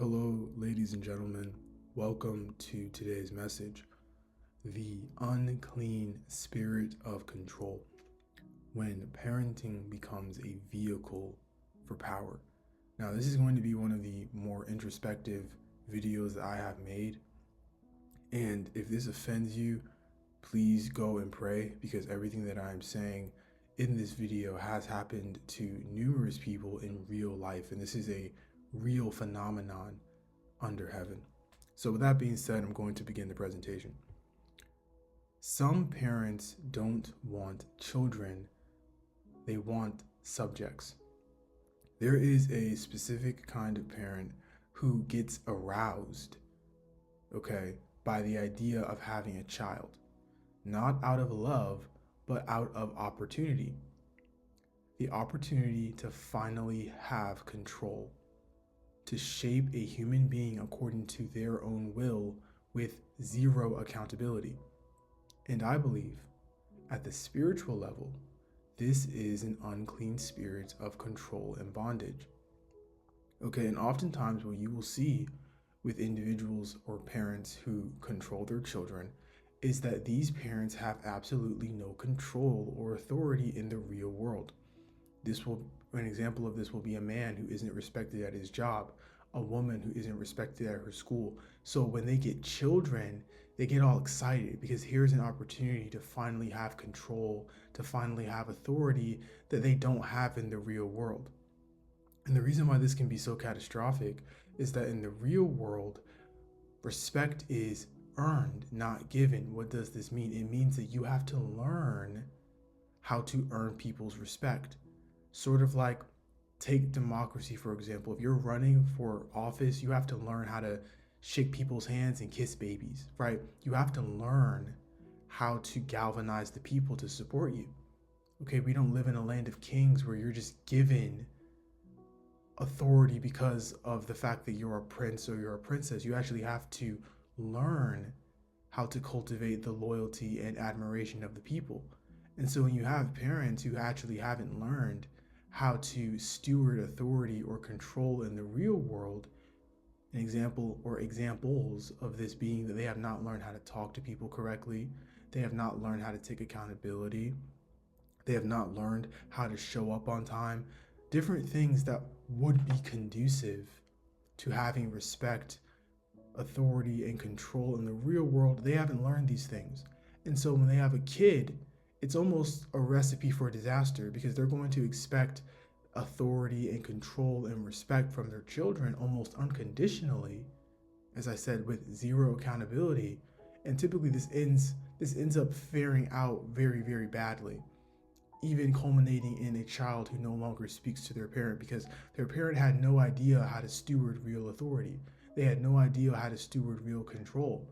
Hello, ladies and gentlemen. Welcome to today's message, the unclean spirit of control, when parenting becomes a vehicle for power. Now, this is going to be one of the more introspective videos that I have made. And if this offends you, please go and pray, because everything that I'm saying in this video has happened to numerous people in real life. And this is a real phenomenon under heaven. So with that being said, I'm going to begin the presentation. Some parents don't want children, they want subjects. There is a specific kind of parent who gets aroused, by the idea of having a child. Not out of love, but out of opportunity. The opportunity to finally have control, to shape a human being according to their own will with zero accountability. And I believe, at the spiritual level, this is an unclean spirit of control and bondage. And oftentimes what you will see with individuals or parents who control their children is that these parents have absolutely no control or authority in the real world. An example of this will be a man who isn't respected at his job, a woman who isn't respected at her school. So when they get children, they get all excited because here's an opportunity to finally have control, to finally have authority that they don't have in the real world. And the reason why this can be so catastrophic is that in the real world, respect is earned, not given. What does this mean? It means that you have to learn how to earn people's respect. Sort of like, take democracy, for example. If you're running for office, you have to learn how to shake people's hands and kiss babies, right? You have to learn how to galvanize the people to support you. We don't live in a land of kings where you're just given authority because of the fact that you're a prince or you're a princess. You actually have to learn how to cultivate the loyalty and admiration of the people. And so when you have parents who actually haven't learned how to steward authority or control in the real world, an example or examples of this being that they have not learned how to talk to people correctly, they have not learned how to take accountability, they have not learned how to show up on time, different things that would be conducive to having respect, authority, and control in the real world. They haven't learned these things. And so when they have a kid, it's almost a recipe for disaster, because they're going to expect authority and control and respect from their children almost unconditionally, as I said, with zero accountability. And typically this ends up faring out very, very badly, even culminating in a child who no longer speaks to their parent because their parent had no idea how to steward real authority. They had no idea how to steward real control.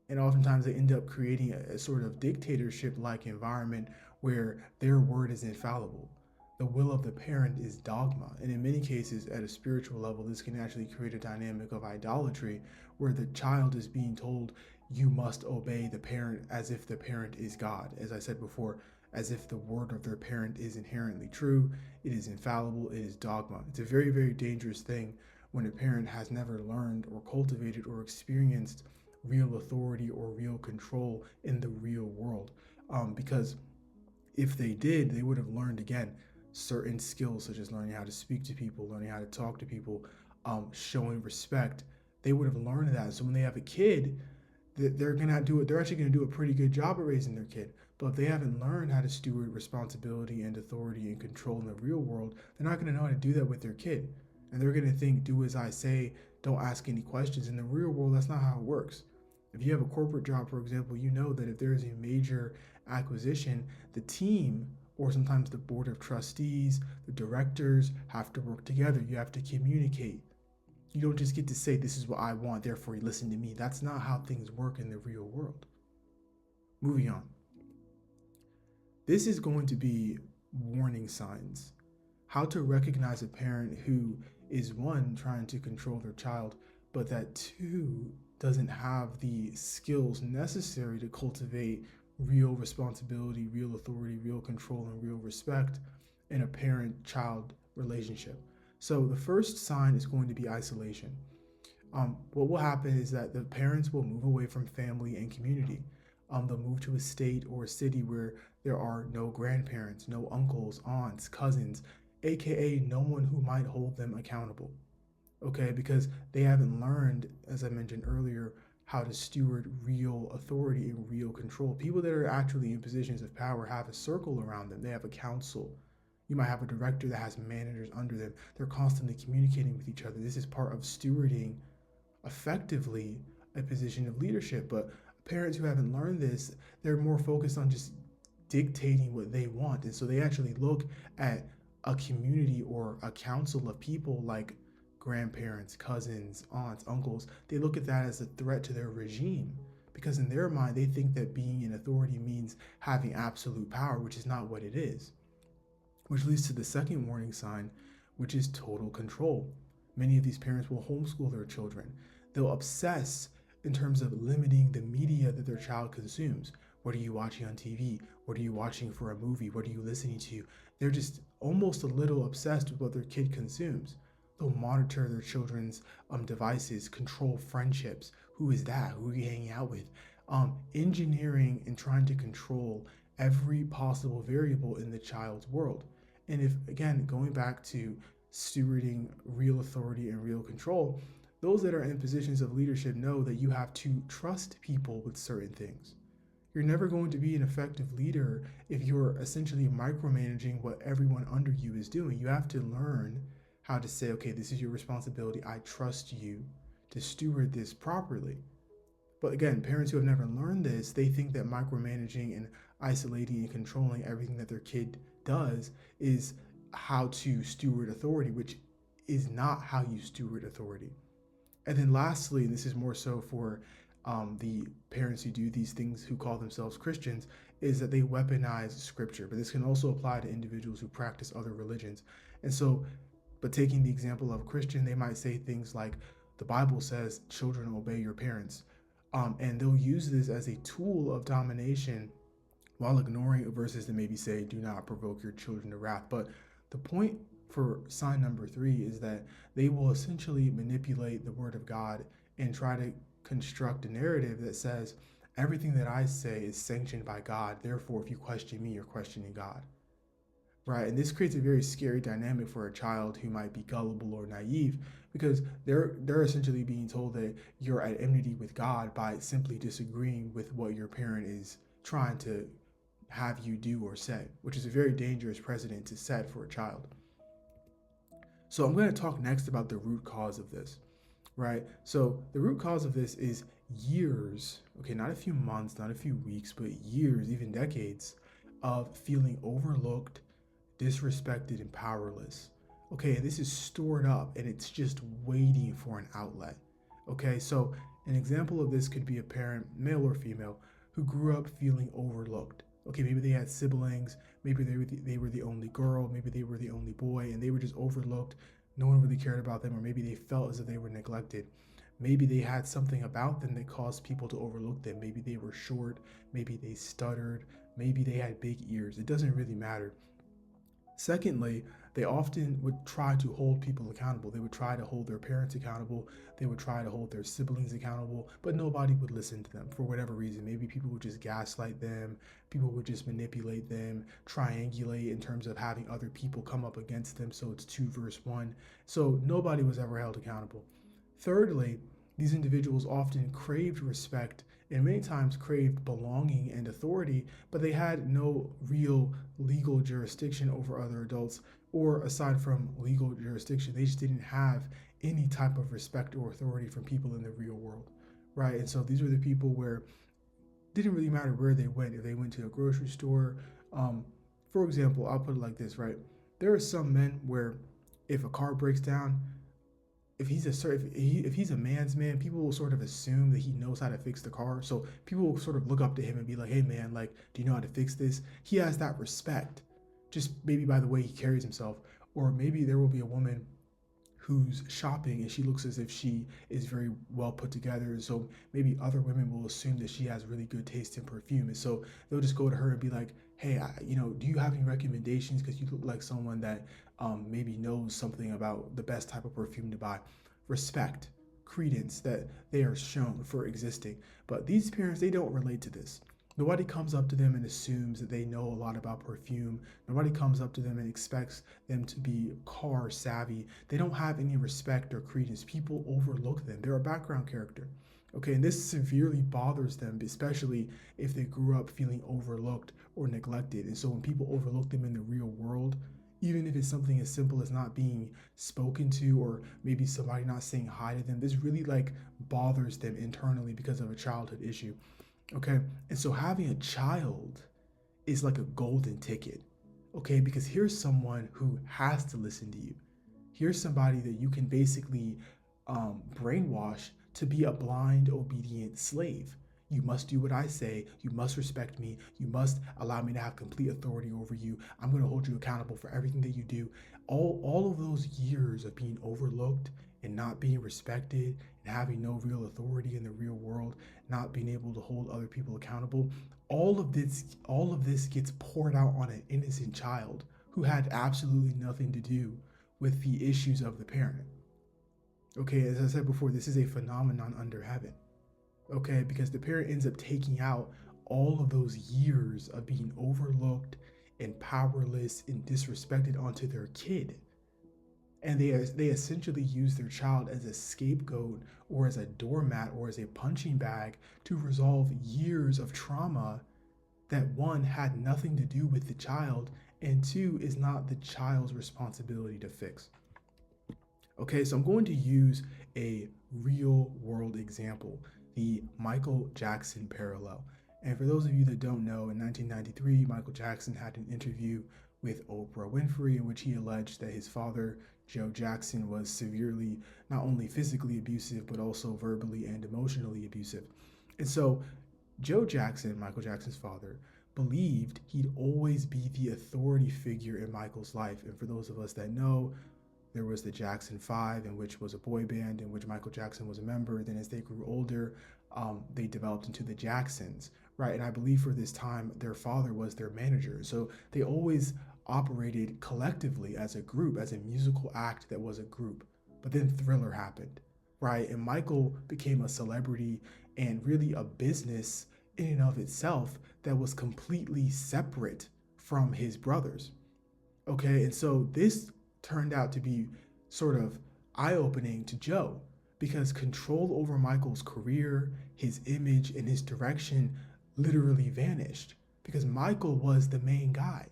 And oftentimes they end up creating a sort of dictatorship-like environment where their word is infallible. The will of the parent is dogma. And in many cases, at a spiritual level, this can actually create a dynamic of idolatry where the child is being told, you must obey the parent as if the parent is God. As I said before, as if the word of their parent is inherently true, it is infallible, it is dogma. It's a very, very dangerous thing when a parent has never learned or cultivated or experienced real authority or real control in the real world. Because if they did, they would have learned, again, certain skills such as learning how to speak to people, learning how to talk to people, showing respect. They would have learned that. So when they have a kid, they're actually gonna do a pretty good job at raising their kid. But if they haven't learned how to steward responsibility and authority and control in the real world, they're not gonna know how to do that with their kid. And they're gonna think, do as I say, don't ask any questions. In the real world, that's not how it works. If you have a corporate job, for example, you know that if there is a major acquisition, the team, or sometimes the board of trustees, the directors, have to work together. You have to communicate. You don't just get to say, this is what I want, therefore you listen to me. That's not how things work in the real world. Moving on. This is going to be warning signs. How to recognize a parent who is, one, trying to control their child, but that, two, doesn't have the skills necessary to cultivate real responsibility, real authority, real control, and real respect in a parent-child relationship. So the first sign is going to be isolation. what will happen is that the parents will move away from family and community. They'll move to a state or a city where there are no grandparents, no uncles, aunts, cousins, aka no one who might hold them accountable. Okay, because they haven't learned, as I mentioned earlier, how to steward real authority and real control. People that are actually in positions of power have a circle around them, they have a council. You might have a director that has managers under them. They're constantly communicating with each other. This is part of stewarding effectively a position of leadership. But parents who haven't learned this, they're more focused on just dictating what they want. And so they actually look at a community or a council of people like grandparents, cousins, aunts, uncles. They look at that as a threat to their regime because in their mind, they think that being in authority means having absolute power, which is not what it is. Which leads to the second warning sign, which is total control. Many of these parents will homeschool their children. They'll obsess in terms of limiting the media that their child consumes. What are you watching on TV? What are you watching for a movie? What are you listening to? They're just almost a little obsessed with what their kid consumes. They'll monitor their children's devices, control friendships. Who is that? Who are you hanging out with? Engineering and trying to control every possible variable in the child's world. And if, again, going back to stewarding real authority and real control, those that are in positions of leadership know that you have to trust people with certain things. You're never going to be an effective leader if you're essentially micromanaging what everyone under you is doing. You have to learn how to say, okay, this is your responsibility. I trust you to steward this properly. But again, parents who have never learned this, they think that micromanaging and isolating and controlling everything that their kid does is how to steward authority, which is not how you steward authority. And then lastly, and this is more so for the parents who do these things who call themselves Christians, is that they weaponize scripture. But this can also apply to individuals who practice other religions. And so, but taking the example of a Christian, they might say things like, the Bible says, children obey your parents. And they'll use this as a tool of domination while ignoring verses that maybe say, do not provoke your children to wrath. But the point for sign number 3 is that they will essentially manipulate the word of God and try to construct a narrative that says, everything that I say is sanctioned by God. Therefore, if you question me, you're questioning God. Right? And this creates a very scary dynamic for a child who might be gullible or naive because they're essentially being told that you're at enmity with God by simply disagreeing with what your parent is trying to have you do or say, which is a very dangerous precedent to set for a child. So I'm going to talk next about the root cause of this, right? So the root cause of this is years, okay, not a few months, not a few weeks, but years, even decades of feeling overlooked, disrespected, and powerless. Okay, this is stored up and it's just waiting for an outlet. Okay, so an example of this could be a parent, male or female, who grew up feeling overlooked. Okay, maybe they had siblings, maybe they were the only girl, maybe they were the only boy, and they were just overlooked. No one really cared about them, or maybe they felt as if they were neglected. Maybe they had something about them that caused people to overlook them. Maybe they were short, maybe they stuttered, maybe they had big ears. It doesn't really matter. Secondly, they often would try to hold people accountable. They would try to hold their parents accountable. They would try to hold their siblings accountable, but nobody would listen to them for whatever reason. Maybe people would just gaslight them. People would just manipulate them, triangulate in terms of having other people come up against them. So it's 2 versus 1. So nobody was ever held accountable. Thirdly, these individuals often craved respect and many times craved belonging and authority, but they had no real legal jurisdiction over other adults, or aside from legal jurisdiction, they just didn't have any type of respect or authority from people in the real world, right? And so these were the people where it didn't really matter where they went. If they went to a grocery store, for example, I'll put it like this, right? There are some men where if a car breaks down, if he's a man's man, people will sort of assume that he knows how to fix the car. So people will sort of look up to him and be like, "Hey man, like, do you know how to fix this?" He has that respect, just maybe by the way he carries himself. Or maybe there will be a woman who's shopping and she looks as if she is very well put together. So maybe other women will assume that she has really good taste in perfume. And so they'll just go to her and be like, hey, do you have any recommendations? Because you look like someone that maybe knows something about the best type of perfume to buy. Respect, credence that they are shown for existing. But these parents, they don't relate to this. Nobody comes up to them and assumes that they know a lot about perfume. Nobody comes up to them and expects them to be car savvy. They don't have any respect or credence. People overlook them. They're a background character. Okay, and this severely bothers them, especially if they grew up feeling overlooked or neglected. And so when people overlook them in the real world, even if it's something as simple as not being spoken to, or maybe somebody not saying hi to them, this really like bothers them internally because of a childhood issue. Okay, and so having a child is like a golden ticket. Okay, because here's someone who has to listen to you. Here's somebody that you can basically brainwash to be a blind, obedient slave. You must do what I say. You must respect me. You must allow me to have complete authority over you. I'm going to hold you accountable for everything that you do. All of those years of being overlooked and not being respected and having no real authority in the real world, not being able to hold other people accountable, all of this gets poured out on an innocent child who had absolutely nothing to do with the issues of the parent. Okay, as I said before, this is a phenomenon under heaven. Okay, because the parent ends up taking out all of those years of being overlooked and powerless and disrespected onto their kid. And they essentially use their child as a scapegoat or as a doormat or as a punching bag to resolve years of trauma that, one, had nothing to do with the child, and two, is not the child's responsibility to fix. Okay, so I'm going to use a real world example, the Michael Jackson parallel. And for those of you that don't know, in 1993, Michael Jackson had an interview with Oprah Winfrey in which he alleged that his father, Joe Jackson, was severely, not only physically abusive, but also verbally and emotionally abusive. And so Joe Jackson, Michael Jackson's father, believed he'd always be the authority figure in Michael's life. And for those of us that know, there was the Jackson 5, in which was a boy band in which Michael Jackson was a member. Then as they grew older, they developed into the Jacksons, right? And I believe for this time, their father was their manager. So they always operated collectively as a group, as a musical act that was a group. But then Thriller happened, right? And Michael became a celebrity and really a business in and of itself that was completely separate from his brothers. Okay, and so this turned out to be sort of eye-opening to Joe because control over Michael's career, his image, and his direction literally vanished because Michael was the main guy,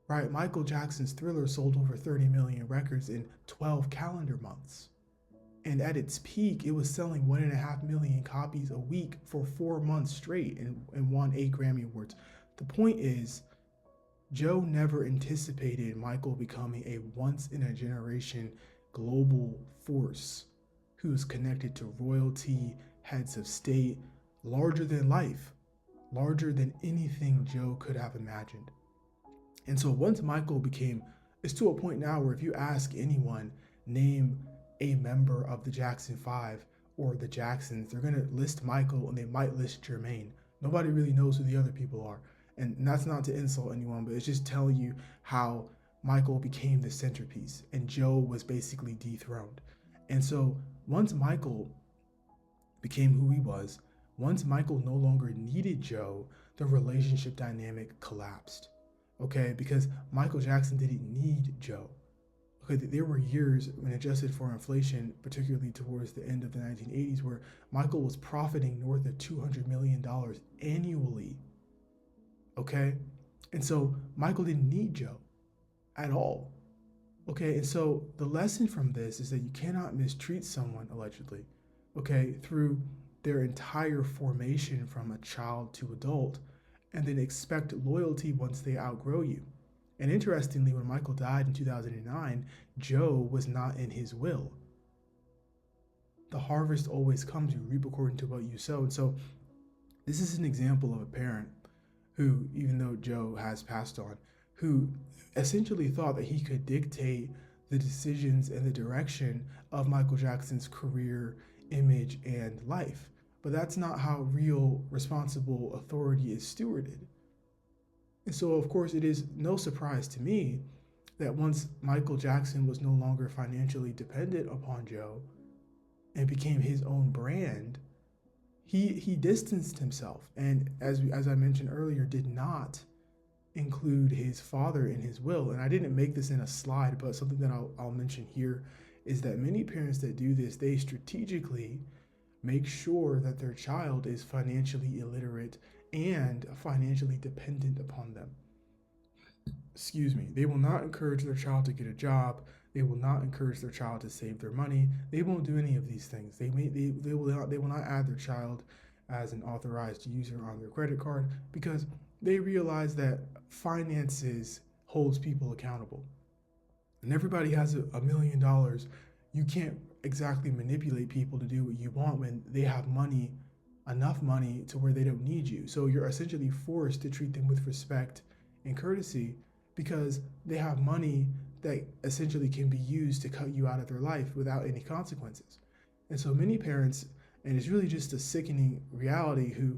right? Michael Jackson's Thriller sold over 30 million records in 12 calendar months. And at its peak, it was selling 1.5 million copies a week for 4 months straight and won 8 Grammy Awards. The point is, Joe never anticipated Michael becoming a once-in-a-generation global force who's connected to royalty, heads of state, larger than life, larger than anything Joe could have imagined. And so once Michael became, it's to a point now where if you ask anyone, name a member of the Jackson 5 or the Jacksons, they're going to list Michael and they might list Jermaine. Nobody really knows who the other people are. And that's not to insult anyone, but it's just telling you how Michael became the centerpiece and Joe was basically dethroned. And so once Michael became who he was, once Michael no longer needed Joe, the relationship dynamic collapsed. Okay, because Michael Jackson didn't need Joe. Okay, there were years when adjusted for inflation, particularly towards the end of the 1980s, where Michael was profiting north of $200 million annually. Okay, and so Michael didn't need Joe at all. Okay, and so the lesson from this is that you cannot mistreat someone, allegedly, okay, through their entire formation from a child to adult, and then expect loyalty once they outgrow you. And interestingly, when Michael died in 2009, Joe was not in his will. The harvest always comes, you reap according to what you sow. And so this is an example of a parent who, even though Joe has passed on, who essentially thought that he could dictate the decisions and the direction of Michael Jackson's career, image, and life. But that's not how real responsible authority is stewarded. And so, of course, it is no surprise to me that once Michael Jackson was no longer financially dependent upon Joe, and became his own brand, he distanced himself, and as I mentioned earlier, did not include his father in his will. And I didn't make this in a slide, but something that I'll mention here is that many parents that do this, they strategically make sure that their child is financially illiterate and financially dependent upon them. Excuse me. They will not encourage their child to get a job. They will not encourage their child to save their money. They won't do any of these things. They will not add their child as an authorized user on their credit card because they realize that finances holds people accountable. And everybody has $1 million. You can't exactly manipulate people to do what you want when they have money, enough money to where they don't need you. So you're essentially forced to treat them with respect and courtesy because they have money that essentially can be used to cut you out of their life without any consequences. And so many parents, and it's really just a sickening reality, who,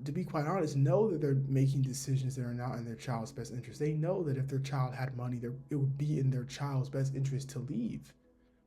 to be quite honest, know that they're making decisions that are not in their child's best interest. They know that if their child had money, it would be in their child's best interest to leave.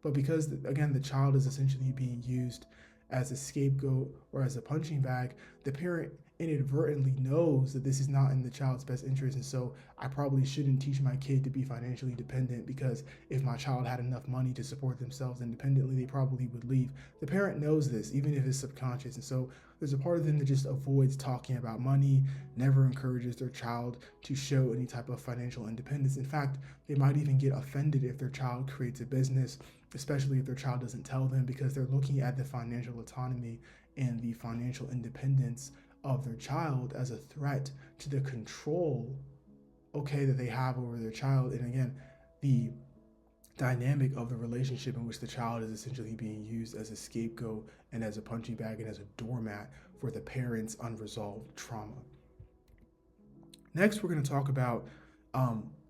But because, again, the child is essentially being used as a scapegoat or as a punching bag, the parent inadvertently knows that this is not in the child's best interest. And so I probably shouldn't teach my kid to be financially dependent because if my child had enough money to support themselves independently, they probably would leave. The parent knows this, even if it's subconscious. And so there's a part of them that just avoids talking about money, never encourages their child to show any type of financial independence. In fact, they might even get offended if their child creates a business, especially if their child doesn't tell them, because they're looking at the financial autonomy and the financial independence of their child as a threat to the control, okay, that they have over their child. And again, the dynamic of the relationship in which the child is essentially being used as a scapegoat and as a punching bag and as a doormat for the parent's unresolved trauma. Next, we're going to talk about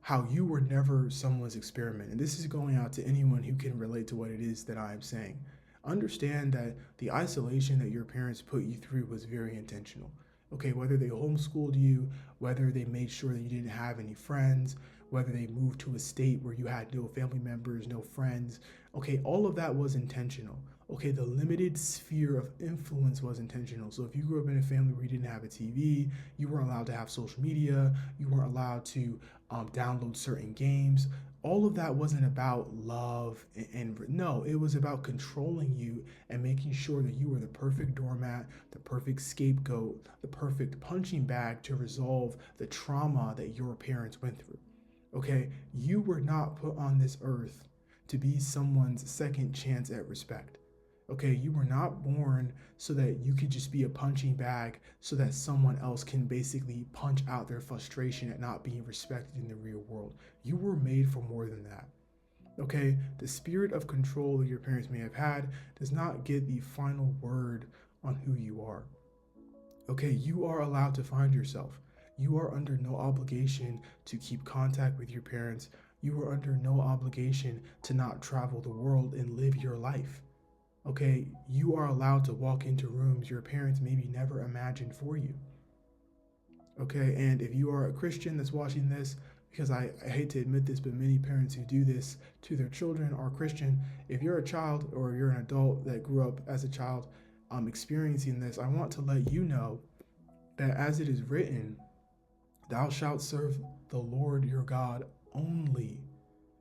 how you were never someone's experiment. And this is going out to anyone who can relate to what it is that I am saying. Understand that the isolation that your parents put you through was very intentional. Okay, whether they homeschooled you, whether they made sure that you didn't have any friends, whether they moved to a state where you had no family members, no friends, okay, all of that was intentional. Okay, the limited sphere of influence was intentional. So if you grew up in a family where you didn't have a TV, you weren't allowed to have social media, you weren't allowed to download certain games. All of that wasn't about love and no, it was about controlling you and making sure that you were the perfect doormat, the perfect scapegoat, the perfect punching bag to resolve the trauma that your parents went through. Okay, you were not put on this earth to be someone's second chance at respect. Okay, you were not born so that you could just be a punching bag so that someone else can basically punch out their frustration at not being respected in the real world. You were made for more than that. Okay, the spirit of control that your parents may have had does not get the final word on who you are. Okay, you are allowed to find yourself. You are under no obligation to keep contact with your parents. You are under no obligation to not travel the world and live your life. Okay, you are allowed to walk into rooms your parents maybe never imagined for you. Okay, and if you are a Christian that's watching this, because I hate to admit this, but many parents who do this to their children are Christian. If you're a child or you're an adult that grew up as a child experiencing this, I want to let you know that as it is written, thou shalt serve the Lord your God only.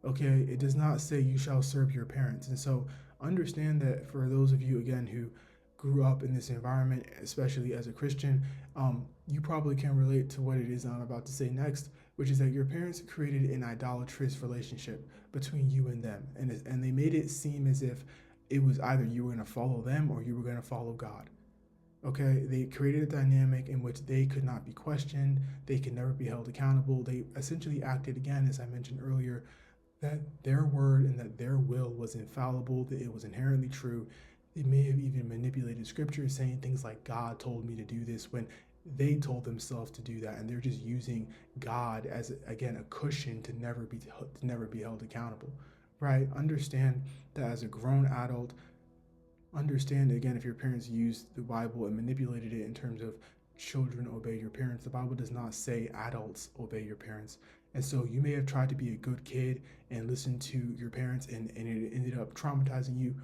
Okay, it does not say you shall serve your parents. And so understand that for those of you, again, who grew up in this environment, especially as a Christian, you probably can relate to what it is I'm about to say next, which is that your parents created an idolatrous relationship between you and them. And they made it seem as if it was either you were going to follow them or you were going to follow God. Okay, they created a dynamic in which they could not be questioned, they could never be held accountable. They essentially acted, again, as I mentioned earlier, that their word and that their will was infallible, that it was inherently true. They may have even manipulated scripture, saying things like, God told me to do this, when they told themselves to do that, and they're just using God as, again, a cushion to never be held accountable. Right? Understand that as a grown adult, understand, again, if your parents used the Bible and manipulated it in terms of children obey your parents, the Bible does not say adults obey your parents. And so you may have tried to be a good kid and listen to your parents, and it ended up traumatizing you.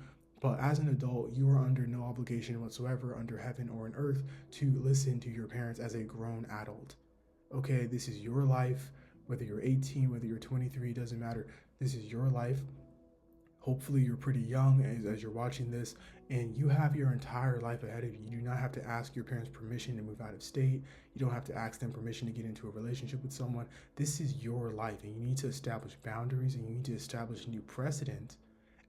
But as an adult, you are under no obligation whatsoever under heaven or on earth to listen to your parents as a grown adult. Okay, this is your life. Whether you're 18, whether you're 23, it doesn't matter. This is your life. Hopefully, you're pretty young as you're watching this, and you have your entire life ahead of you. You do not have to ask your parents permission to move out of state. You don't have to ask them permission to get into a relationship with someone. This is your life, and you need to establish boundaries and you need to establish a new precedent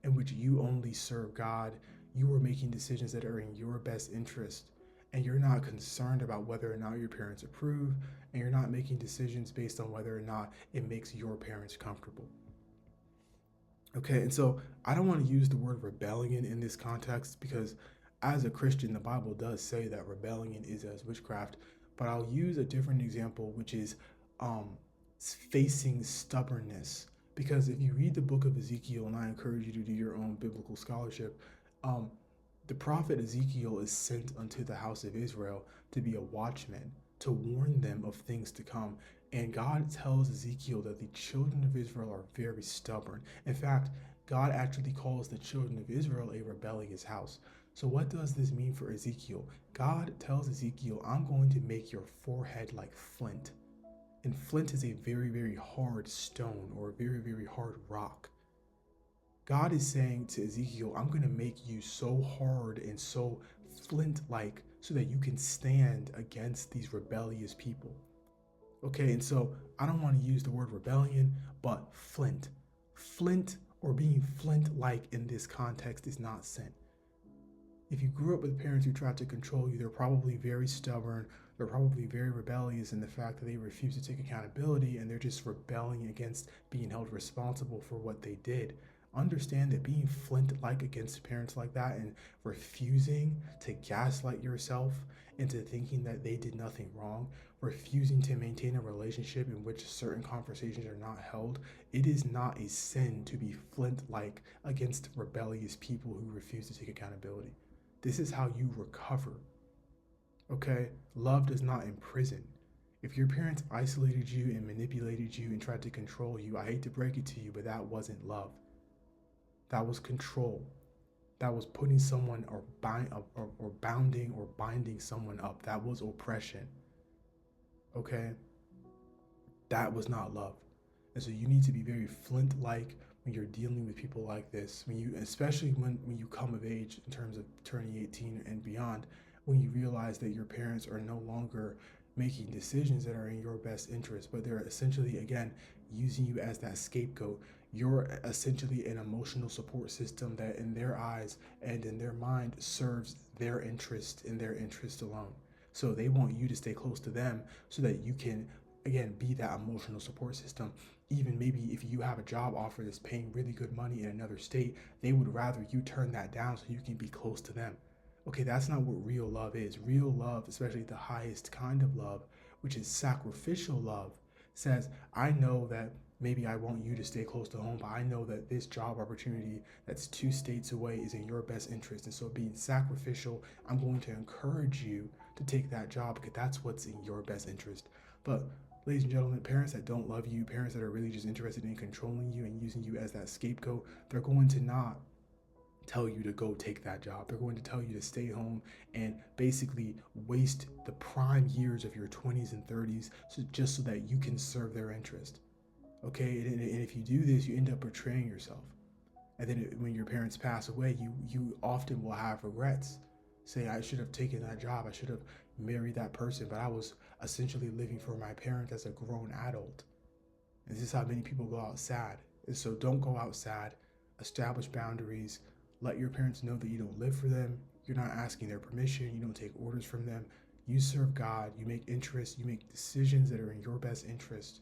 in which you only serve God. You are making decisions that are in your best interest, and you're not concerned about whether or not your parents approve, and you're not making decisions based on whether or not it makes your parents comfortable. Okay, and so I don't want to use the word rebellion in this context because as a Christian, the Bible does say that rebellion is as witchcraft, but I'll use a different example, which is um, facing stubbornness. Because if you read the book of Ezekiel, and I encourage you to do your own biblical scholarship, um, the prophet Ezekiel is sent unto the house of Israel to be a watchman, to warn them of things to come. And God tells Ezekiel that the children of Israel are very stubborn. In fact, God actually calls the children of Israel a rebellious house. So, what does this mean for Ezekiel? God tells Ezekiel, I'm going to make your forehead like flint. And flint is a very, very hard stone or a very, very hard rock. God is saying to Ezekiel, I'm going to make you so hard and so flint like so that you can stand against these rebellious people. Okay, and so I don't want to use the word rebellion, but flint. Flint or being flint like in this context is not sin. If you grew up with parents who tried to control you, they're probably very stubborn. They're probably very rebellious in the fact that they refuse to take accountability and they're just rebelling against being held responsible for what they did. Understand that being flint like against parents like that and refusing to gaslight yourself into thinking that they did nothing wrong, refusing to maintain a relationship in which certain conversations are not held, it is not a sin to be flint like against rebellious people who refuse to take accountability. This is how you recover. Okay? Love does not imprison. If your parents isolated you and manipulated you and tried to control you, I hate to break it to you, but that wasn't love. That was control. That was putting someone or bounding or binding someone up. That was oppression. Okay? That was not love. And so you need to be very flint-like when you're dealing with people like this, when you, especially when you come of age in terms of turning 18 and beyond, when you realize that your parents are no longer making decisions that are in your best interest, but they're essentially, again, using you as that scapegoat. You're essentially an emotional support system that in their eyes and in their mind serves their interest in their interest alone. So they want you to stay close to them so that you can, again, be that emotional support system. Even maybe if you have a job offer that's paying really good money in another state, they would rather you turn that down so you can be close to them. Okay, that's not what real love is. Real love, especially the highest kind of love, which is sacrificial love, says, I know that maybe I want you to stay close to home, but I know that this job opportunity that's 2 states away is in your best interest. And so being sacrificial, I'm going to encourage you to take that job because that's what's in your best interest. But ladies and gentlemen, parents that don't love you, parents that are really just interested in controlling you and using you as that scapegoat, they're going to not tell you to go take that job. They're going to tell you to stay home and basically waste the prime years of your 20s and 30s just so that you can serve their interest. Okay, and if you do this, you end up betraying yourself. And then when your parents pass away, you often will have regrets. Say, I should have taken that job. I should have married that person, but I was essentially living for my parents as a grown adult. And this is how many people go out sad. And so don't go out sad. Establish boundaries. Let your parents know that you don't live for them. You're not asking their permission. You don't take orders from them. You serve God. You make interests. You make decisions that are in your best interest.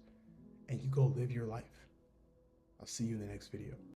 And you go live your life. I'll see you in the next video.